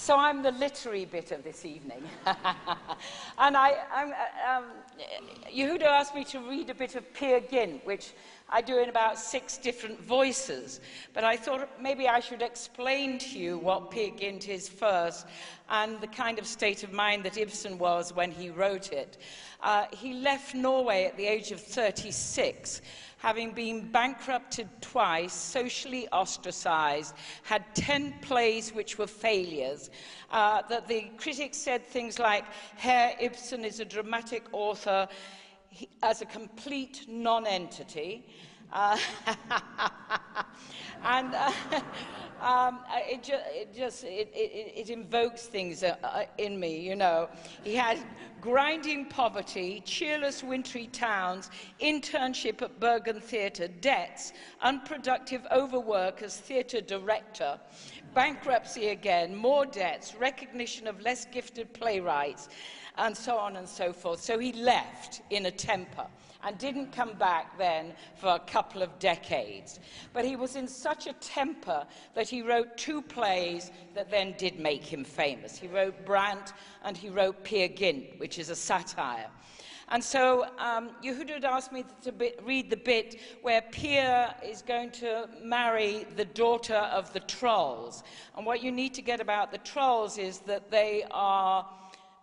So I'm the literary bit of this evening. And Yehuda asked me to read a bit of Peer Gynt, which I do in about 6 different voices. But I thought maybe I should explain to you what Peer Gynt is first, and the kind of state of mind that Ibsen was when he wrote it. He left Norway at the age of 36, having been bankrupted twice, socially ostracized, had 10 plays which were failures, that the critics said things like, Herr Ibsen is a dramatic author as a complete non-entity. And it invokes things in me, you know. He had grinding poverty, cheerless wintry towns, internship at Bergen Theatre, debts, unproductive overwork as theatre director, bankruptcy again, more debts, recognition of less gifted playwrights, and so on and so forth. So he left in a temper and didn't come back then for a couple of decades. But he was in such a temper that he wrote 2 plays that then did make him famous. He wrote Brant and he wrote Peer Gynt, which is a satire. And so Yehuda had asked me to read the bit where Peer is going to marry the daughter of the trolls. And what you need to get about the trolls is that they are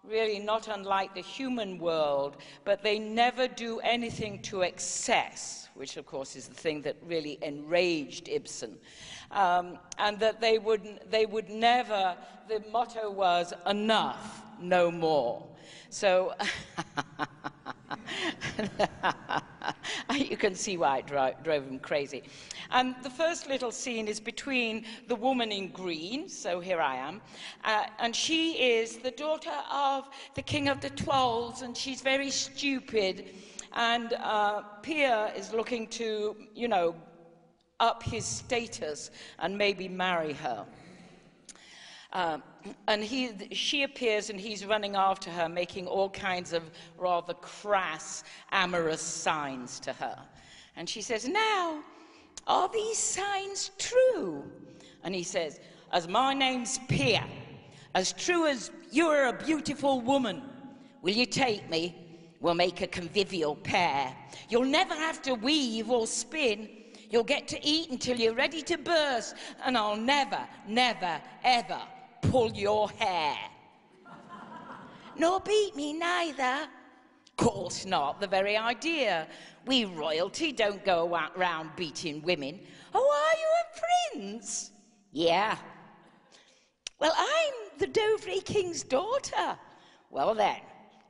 really not unlike the human world, but they never do anything to excess, which of course is the thing that really enraged Ibsen. And that they would never, the motto was, enough, no more. So, you can see why it drove him crazy. And the first little scene is between the woman in green, so here I am, and she is the daughter of the king of the trolls, and she's very stupid, and Peer is looking to, you know, up his status and maybe marry her. And she appears and he's running after her, making all kinds of rather crass, amorous signs to her. And she says, now, are these signs true? And he says, as my name's Peer, as true as you're a beautiful woman, will you take me? We'll make a convivial pair. You'll never have to weave or spin. You'll get to eat until you're ready to burst, and I'll never, never, ever pull your hair. Nor beat me neither. Course not, the very idea. We royalty don't go around beating women. Oh, are you a prince? Yeah. Well, I'm the Dovre king's daughter. Well then,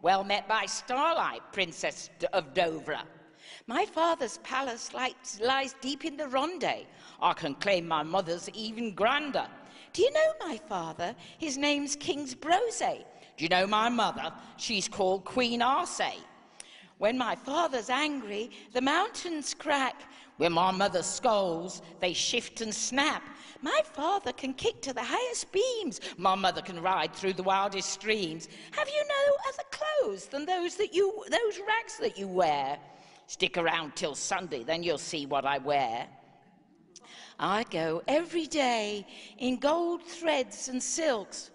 well met by starlight, Princess of Dovre. My father's palace lies deep in the Ronde. I can claim my mother's even grander. Do you know my father? His name's King's Brose. Do you know my mother? She's called Queen Arse. When my father's angry, the mountains crack. When my mother scolds, they shift and snap. My father can kick to the highest beams. My mother can ride through the wildest streams. Have you no other clothes than those rags that you wear? Stick around till Sunday, then you'll see what I wear. I go every day in gold threads and silks.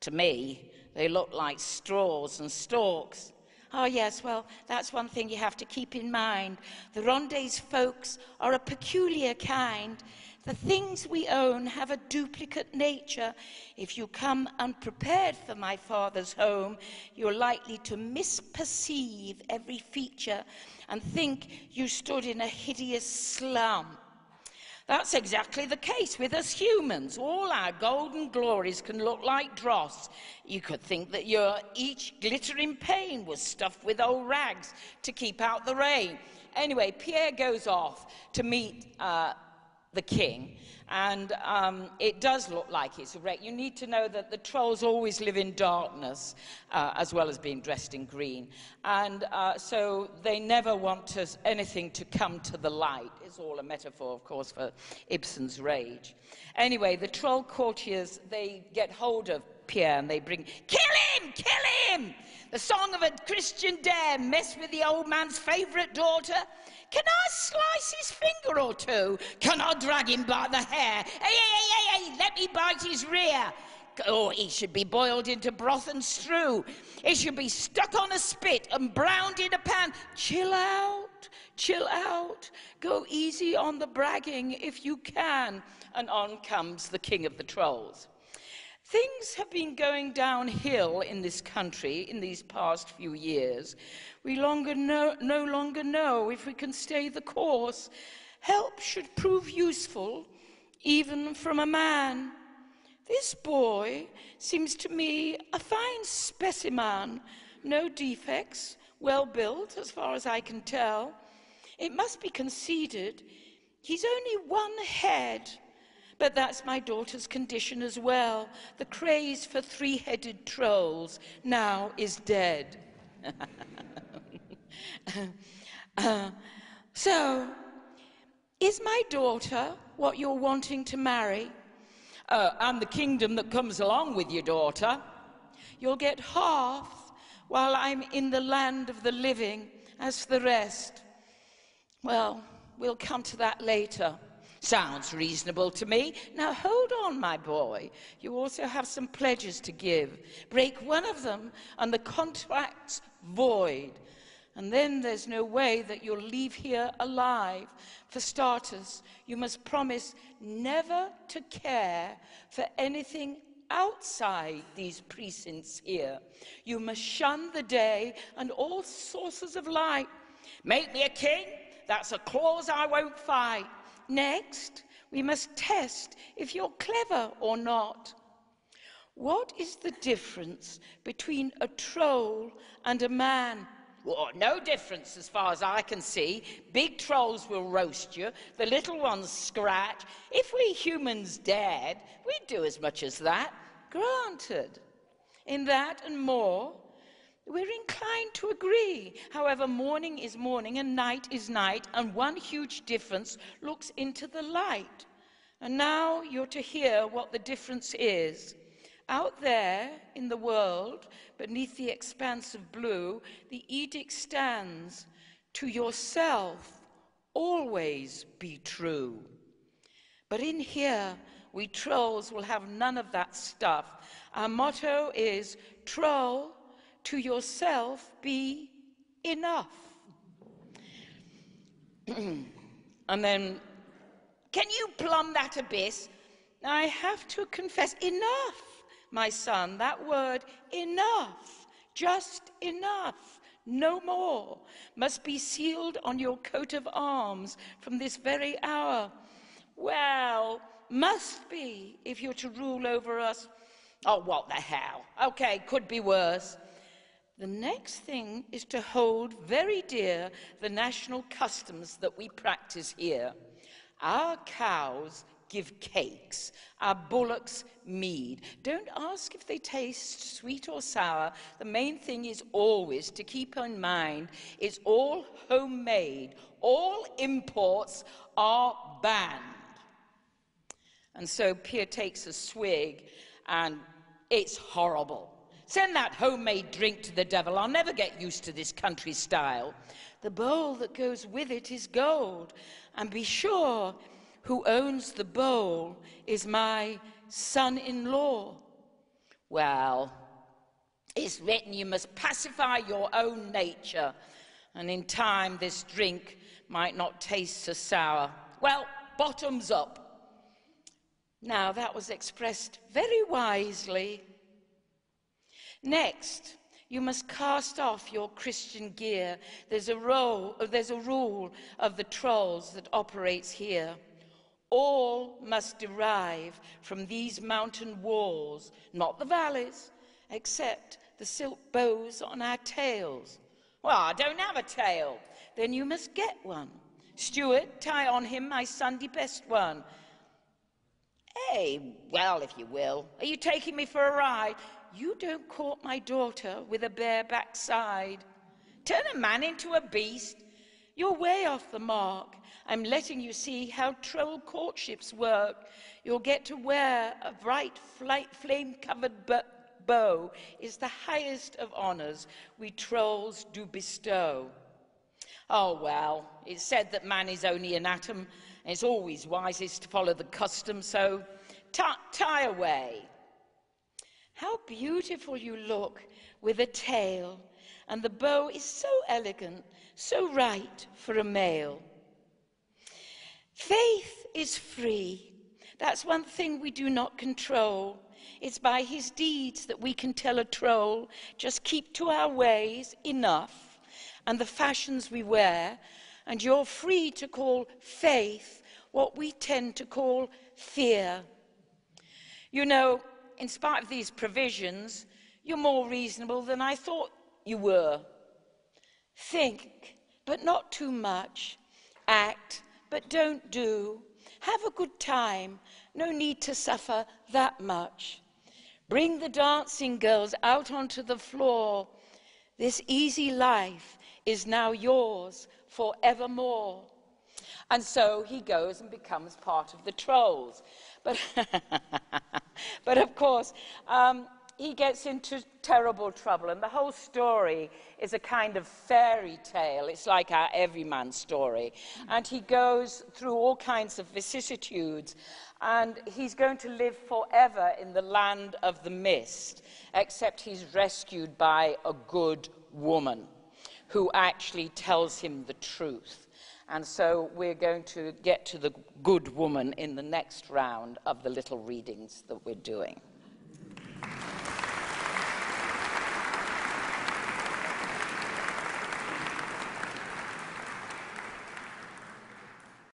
To me, they look like straws and stalks. Oh yes, well, that's one thing you have to keep in mind. The Ronde's folks are a peculiar kind. The things we own have a duplicate nature. If you come unprepared for my father's home, you're likely to misperceive every feature and think you stood in a hideous slum. That's exactly the case with us humans. All our golden glories can look like dross. You could think that each glittering pane was stuffed with old rags to keep out the rain. Anyway, Pierre goes off to meet the king, and it does look like it's a wreck. You need to know that the trolls always live in darkness, as well as being dressed in green. And so they never want anything to come to the light. It's all a metaphor, of course, for Ibsen's rage. Anyway, the troll courtiers, they get hold of Pierre and they bring, kill him, kill him! The song of a Christian dare, mess with the old man's favourite daughter. Can I slice his finger or two? Can I drag him by the hair? Hey, hey, hey, hey, hey, let me bite his rear. Oh, he should be boiled into broth and stew. He should be stuck on a spit and browned in a pan. Chill out, chill out. Go easy on the bragging if you can. And on comes the king of the trolls. Things have been going downhill in this country in these past few years. We no longer know if we can stay the course. Help should prove useful, even from a man. This boy seems to me a fine specimen, no defects, well built as far as I can tell. It must be conceded he's only one head, but that's my daughter's condition as well. The craze for three-headed trolls now is dead. So, is my daughter what you're wanting to marry? And the kingdom that comes along with your daughter. You'll get half while I'm in the land of the living. As for the rest, well, we'll come to that later. Sounds reasonable to me. Now hold on, my boy. You also have some pledges to give. Break one of them and the contract's void. And then there's no way that you'll leave here alive. For starters, you must promise never to care for anything outside these precincts here. You must shun the day and all sources of light. Make me a king? That's a clause I won't fight. Next, we must test if you're clever or not. What is the difference between a troll and a man? Well, no difference as far as I can see. Big trolls will roast you, the little ones scratch. If we humans dared, we'd do as much as that. Granted. In that and more, we're inclined to agree. However, morning is morning and night is night, and one huge difference looks into the light. And now you're to hear what the difference is. Out there in the world, beneath the expanse of blue, the edict stands, to yourself always be true. But in here, we trolls will have none of that stuff. Our motto is, troll, to yourself be enough. And then, can you plumb that abyss? I have to confess, enough. My son, that word, enough, just enough, no more, must be sealed on your coat of arms from this very hour. Well, must be, if you're to rule over us. Oh, what the hell? Okay, could be worse. The next thing is to hold very dear the national customs that we practice here. Our cows give cakes, our bullocks mead. Don't ask if they taste sweet or sour. The main thing is always to keep in mind it's all homemade. All imports are banned. And so Peer takes a swig, and it's horrible. Send that homemade drink to the devil. I'll never get used to this country style. The bowl that goes with it is gold. And be sure, who owns the bowl is my son-in-law. Well, it's written you must pacify your own nature, and in time this drink might not taste so sour. Well, bottoms up. Now that was expressed very wisely. Next, you must cast off your Christian gear. There's a rule of the trolls that operates here. All must derive from these mountain walls, not the valleys, except the silk bows on our tails. Well, I don't have a tail. Then you must get one. Steward, tie on him my Sunday best one. Hey, well, if you will. Are you taking me for a ride? You don't court my daughter with a bare backside. Turn a man into a beast. You're way off the mark. I'm letting you see how troll courtships work. You'll get to wear a bright flame-covered bow is the highest of honors we trolls do bestow. Oh, well, it's said that man is only an atom, and it's always wisest to follow the custom, so tie away. How beautiful you look with a tail, and the bow is so elegant, so right for a male. Faith is free. That's one thing we do not control. It's by his deeds that we can tell a troll. Just keep to our ways enough, and the fashions we wear, and you're free to call faith what we tend to call fear. You know, in spite of these provisions, you're more reasonable than I thought you were. Think, but not too much. Act, but don't do. Have a good time. No need to suffer that much. Bring the dancing girls out onto the floor. This easy life is now yours forevermore. And so he goes and becomes part of the trolls. But of course, he gets into terrible trouble, and the whole story is a kind of fairy tale. It's like our everyman story. And he goes through all kinds of vicissitudes, and he's going to live forever in the land of the mist, except he's rescued by a good woman who actually tells him the truth. And so we're going to get to the good woman in the next round of the little readings that we're doing.